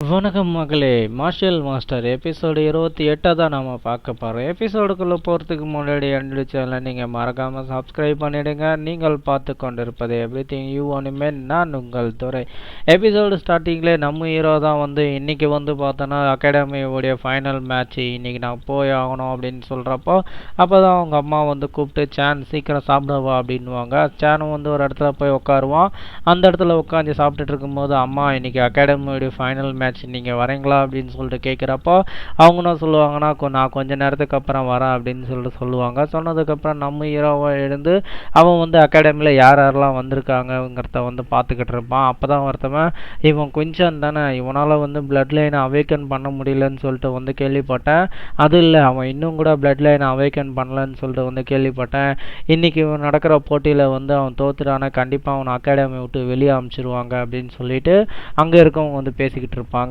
வணக்கம் மகளே, marshal master episode 28 தான் நாம் பார்க்க போகிறோம். எபிசோடுக்குள்ளே போகிறதுக்கு முன்னாடி என்னுடைய சேனலை நீங்கள் மறக்காமல் சப்ஸ்கிரைப் பண்ணிவிடுங்க. நீங்கள் பார்த்து கொண்டிருப்பது எவ்ரிதிங் யூ ஒன்றுமே நான் உங்கள் துறை. எபிசோடு ஸ்டார்டிங்லேயே நம்ம ஹீரோ தான் இன்றைக்கி பார்த்தோன்னா அகாடமியோடைய ஃபைனல் மேட்ச்சு இன்றைக்கி நான் போய் ஆகணும் அப்படின்னு சொல்கிறப்போ அப்போ தான் அவங்க அம்மா கூப்பிட்டு சேன் சீக்கிரம் சாப்பிடவா அப்படின்வாங்க. சேனும் ஒரு இடத்துல போய் உட்காருவான். அந்த இடத்துல உட்காந்து சாப்பிட்டுட்டு இருக்கும்போது அம்மா இன்றைக்கி அகாடமியோடைய ஃபைனல் மேட்ச் நீங்கள் வரீங்களா அப்படின்னு சொல்லிட்டு கேட்குறப்போ அவங்க என்ன சொல்லுவாங்கன்னா, நான் கொஞ்சம் நேரத்துக்கு அப்புறம் வரேன் அப்படின்னு சொல்லுவாங்க. சொன்னதுக்கப்புறம் நம்ம ஹீரோவை எழுந்து அவன் அகாடமியில் யாரெல்லாம் வந்திருக்காங்கிறத பார்த்துக்கிட்டு இருப்பான். அப்போ தான் ஒருத்தவன் இவன் கொஞ்சம் தானே, இவனால் பிளட் லைனை அவேக்கன் பண்ண முடியலன்னு சொல்லிட்டு கேள்விப்பட்டேன். அது இல்லை, அவன் இன்னும் கூட பிளட் லைனை அவேக்கன் பண்ணலன்னு சொல்லிட்டு கேள்விப்பட்டேன். இன்றைக்கி நடக்கிற போட்டியில் அவன் தோத்துட்டான கண்டிப்பாக அவனை அகாடமி விட்டு வெளியே அனுப்பிச்சிருவாங்க அப்படின்னு சொல்லிட்டு அங்கே இருக்கவங்க பேசிக்கிட்டு இருப்பாங்க.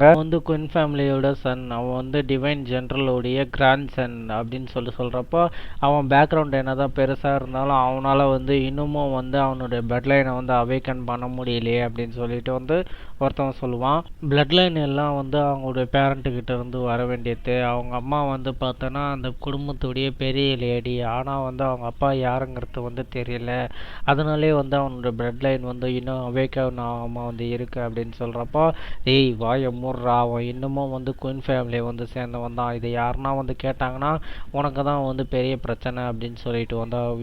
குயின் ஃபேமிலியோட சன், அவன் டிவைன் ஜென்ரலோடைய கிராண்ட் சன் அப்படின்னு சொல்கிறப்போ அவன் பேக்ரவுண்ட் என்ன தான் பெருசாக இருந்தாலும் அவனால் இன்னமும் அவனுடைய பிளட் லைனை அவேக்கன் பண்ண முடியலையே அப்படின்னு சொல்லிட்டு ஒருத்தவன் சொல்லுவான். பிளட் லைன் எல்லாம் அவங்களுடைய பேரண்ட்டுக்கிட்ட இருந்து வர வேண்டியது. அவங்க அம்மா பார்த்தோன்னா அந்த குடும்பத்துடைய பெரிய லேடி, ஆனால் அவங்க அப்பா யாருங்கிறது தெரியல. அதனாலே அவனுடைய பிளட் லைன் இன்னும் அவேக்கன் ஆகாமல் இருக்கு அப்படின்னு சொல்கிறப்போ, ஏய் வாய மூடுறா, அவன் இன்னமும் குயின் ஃபேமிலியை சேர்ந்தவன் தான். இதை யாருன்னா கேட்டாங்கன்னா உனக்கு தான் பெரிய பிரச்சனை அப்படின்னு சொல்லிட்டு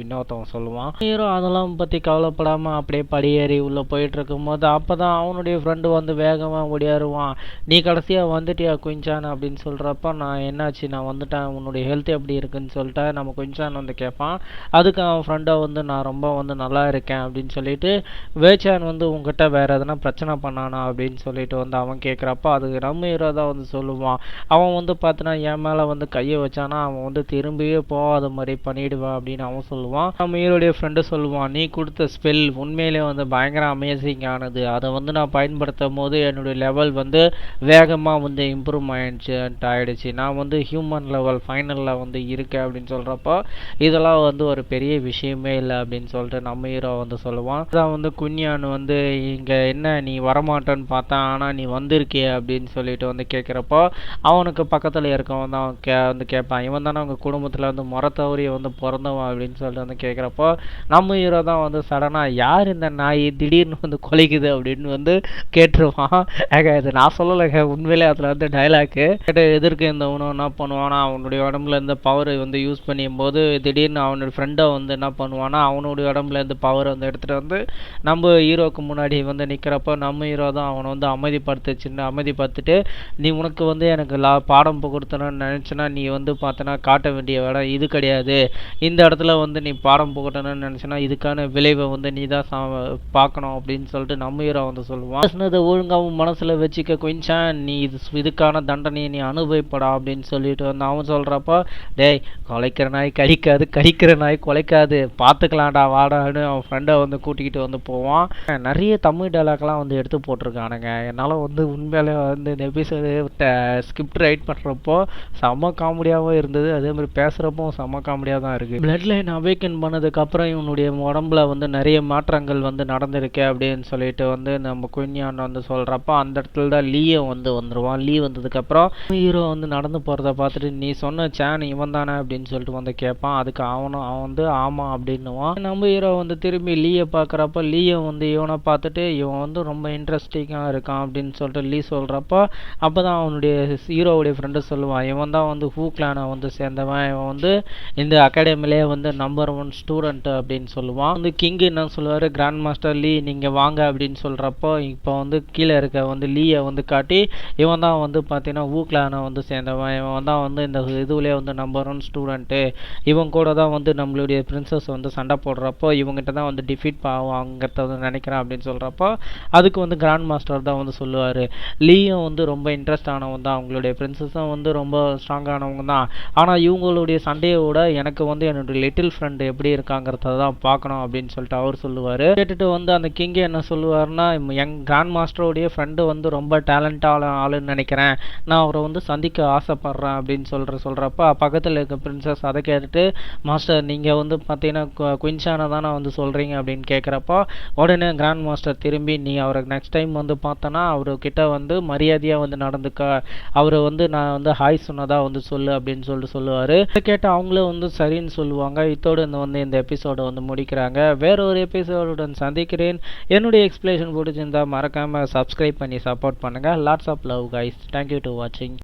இன்னொருத்தவன் சொல்லுவான். ஹீரோ அதெல்லாம் பற்றி கவலைப்படாமல் அப்படியே படியேறி உள்ளே போயிட்டு இருக்கும்போது அப்போ தான் அவனுடைய ஃப்ரெண்டு வேகமாக ஓடியாருவான். நீ கடைசியாக வந்துட்டியா குயின்சான் அப்படின்னு சொல்கிறப்ப, நான் என்னாச்சு, நான் வந்துட்டேன், உன்னுடைய ஹெல்த் எப்படி இருக்குன்னு சொல்லிட்டு நம்ம குயின்சான் கேட்பான். அதுக்கு அவன் ஃப்ரெண்டை நான் ரொம்ப நல்லா இருக்கேன் அப்படின்னு சொல்லிட்டு, வேச்சான் உங்ககிட்ட வேறு எதனா பிரச்சனை பண்ணானா அப்படின்னு சொல்லிட்டு அவன் கேட்குறப்ப அதுக்கு நம்ம ஹீரோ தான் சொல்லுவான். அவன் பார்த்தனா என் மேலே கையை வச்சானா அவன் திரும்பியே போகாத மாதிரி பண்ணிடுவான் அப்படின்னு அவன் சொல்லுவான். நம்ம ஹீரோடைய ஃப்ரெண்டு சொல்லுவான், நீ கொடுத்த ஸ்பெல் உண்மையிலே பயங்கர அமேசிங் ஆனது. அதை நான் பயன்படுத்தும் போது என்னுடைய லெவல் வேகமாக இம்ப்ரூவ் ஆயிடுச்சு. நான் ஹியூமன் லெவல் ஃபைனலில் இருக்கேன் அப்படின்னு சொல்கிறப்போ இதெல்லாம் ஒரு பெரிய விஷயமே இல்லை அப்படின்னு சொல்லிட்டு நம்ம ஹீரோ சொல்லுவான். அதான் குன்யான் இங்கே என்ன நீ வரமாட்டேன்னு பார்த்தான், ஆனால் நீ வந்திருக்கிய அப்படின்னு சொல்லிட்டு கேட்குறப்போ அவனுக்கு பக்கத்தில் இருக்கவன் தான் கேட்பான், இவன் தானே அவங்க குடும்பத்தில் முறத்தவரி பிறந்தவன் அப்படின்னு சொல்லிட்டு கேட்குறப்போ நம்ம ஹீரோ தான் சடனாக யார் இந்த நாய் திடீர்னு கொலைக்குது அப்படின்னு கேட்டுருவான். இது நான் சொல்லலைங்க, உண்மையிலே அதில் டைலாக்கு கேட்டு எதிர்க்கு இந்த உணவு என்ன பண்ணுவானா, அவனுடைய உடம்புல இருந்து பவர் யூஸ் பண்ணியும் போது திடீர்னு அவனுடைய ஃப்ரெண்டை என்ன பண்ணுவானா அவனுடைய உடம்புல இருந்து பவர் எடுத்துகிட்டு நம்ம ஹீரோக்கு முன்னாடி நிற்கிறப்போ நம்ம ஹீரோ தான் அவனை அமைதிப்படுத்திட்டு, நீ உனக்கு எனக்கு பாடம் புகட்டணும்னு நினச்சினா நீ பார்த்தனா காட்ட வேண்டிய இடம் இது கிடையாது. இந்த இடத்துல நீ பாடம் புகட்டணும்னு நினச்சினா இதுக்கான விளைவை நீ தான் பார்க்கணும் அப்படின்னு சொல்லிட்டு நம்ம ஹீரோ சொல்லுவான். பேசுனதை ஒழுங்காகவும் மனசில் வச்சுக்க குயின்சான், நீ இதுக்கான தண்டனையை நீ அனுபவிப்படா அப்படின்னு சொல்லிட்டு அவன் சொல்கிறப்போ, டேய் கொலைக்கிற நாய் கடிக்காது, கடிக்கிற நாய் கொலைக்காது, பார்த்துக்கலாம்டா வாடான்னு அவன் ஃப்ரெண்டை கூட்டிக்கிட்டு போவான். நிறைய தமிழ் டைலாக்லாம் எடுத்து போட்டிருக்கானுங்க. என்னால் உண்மையிலே இந்த எபிசோடு ஸ்கிரிப்ட் ரைட் பண்ணுறப்போ செம்ம காமெடியாகவும் இருந்தது, அதே மாதிரி பேசுகிறப்போ செம்ம காமெடியாக தான் இருக்குது. பிளட் லைன் அவேக்கன் பண்ணதுக்கப்புறம் இவனுடைய உடம்புல நிறைய மாற்றங்கள் நடந்திருக்கு அப்படின்னு சொல்லிட்டு நம்ம குயின்யான் சொல்கிறப்போ அந்த இடத்துல தான் லீயை வந்துடுவான். லீ வந்ததுக்கப்புறம் ஹீரோ நடந்து போகிறத பார்த்துட்டு, நீ சொன்ன சேன் இவன் தானே அப்படின்னு சொல்லிட்டு கேட்பான். அதுக்கு அவன் ஆமாம் அப்படின்னுவான். நம்ம ஹீரோ திரும்பி லீயை பார்க்குறப்ப லீயை இவனை பார்த்துட்டு இவன் ரொம்ப இன்ட்ரெஸ்டிங்காக இருக்கான் அப்படின்னு சொல்லிட்டு லீ சொல்கிறப்போ அப்போ தான் அவனுடைய ஹீரோவுடைய ஃப்ரெண்டு சொல்லுவான், இவன் தான் ஹூ கிளானை சேர்ந்தவன், இவன் இந்த அகாடமிலே நம்பர் 1 ஸ்டூடெண்ட் அப்படின்னு சொல்லுவான். கிங்கு என்ன சொல்லுவார், கிராண்ட் மாஸ்டர் லீ நீங்கள் வாங்க அப்படின்னு சொல்கிறப்போ இப்போ கீழே இருக்க லீயை காட்டி இவன் தான் பார்த்தீங்கன்னா ஹூ கிளானை சேர்ந்தவன், இவன் தான் இந்த இதுலேயே நம்பர் 1 ஸ்டூடெண்ட்டு, இவன் கூட தான் நம்மளுடைய பிரின்சஸ் சண்டை போடுறப்போ இவங்ககிட்ட தான் டிஃபீட் ஆவாங்கிறத நினைக்கிறேன் அப்படின்னு சொல்கிறப்போ அதுக்கு கிராண்ட் மாஸ்டர் தான் சொல்லுவார், லீயும் ரொம்ப இன்ட்ரெஸ்ட் ஆனவன் தான், அவங்களுடைய பிரின்சஸும் ரொம்ப ஸ்ட்ராங்கானவங்க தான், ஆனால் இவங்களுடைய சண்டையோட எனக்கு என்னுடைய லிட்டில் ஃப்ரெண்டு எப்படி இருக்காங்கிறத தான் பார்க்கணும் அப்படின்னு சொல்லிட்டு அவர் சொல்லுவார். கேட்டுட்டு அந்த கிங் என்ன சொல்லுவார்னா, என் கிராண்ட் மாஸ்டருடைய ஃப்ரெண்டு ரொம்ப டேலண்டான ஆளுன்னு நினைக்கிறேன், நான் அவரை சந்திக்க ஆசைப்பட்றேன் அப்படின்னு சொல்கிறப்ப பக்கத்தில் இருக்க பிரின்சஸ் அதை கேட்டுட்டு, மாஸ்டர் நீங்கள் பார்த்தீங்கன்னா குயின்சானை தானே சொல்கிறீங்க அப்படின்னு கேட்குறப்போ உடனே கிராண்ட் மாஸ்டர் திரும்பி, நீ அவரை நெக்ஸ்ட் டைம் பார்த்தோன்னா அவர்கிட்ட மரியாதையாக வந்து நடந்துக்கா, அவரை வந்து நான் வந்து ஹாய் சொன்னதா வந்து சொல்லு அப்படின்னு சொல்லுவார். இதை கேட்டு அவங்களும் வந்து சரின்னு சொல்லுவாங்க. இதோடு இந்த எபிசோடை வந்து முடிக்கிறாங்க. வேற ஒரு எபிசோடுடன் சந்திக்கிறேன். என்னுடைய எக்ஸ்பிளேஷன் பிடிச்சிருந்தா மறக்காமல் சப்ஸ்கிரைப் பண்ணி சப்போர்ட் பண்ணுங்கள். Lots of love guys. Thank you to வாட்சிங்.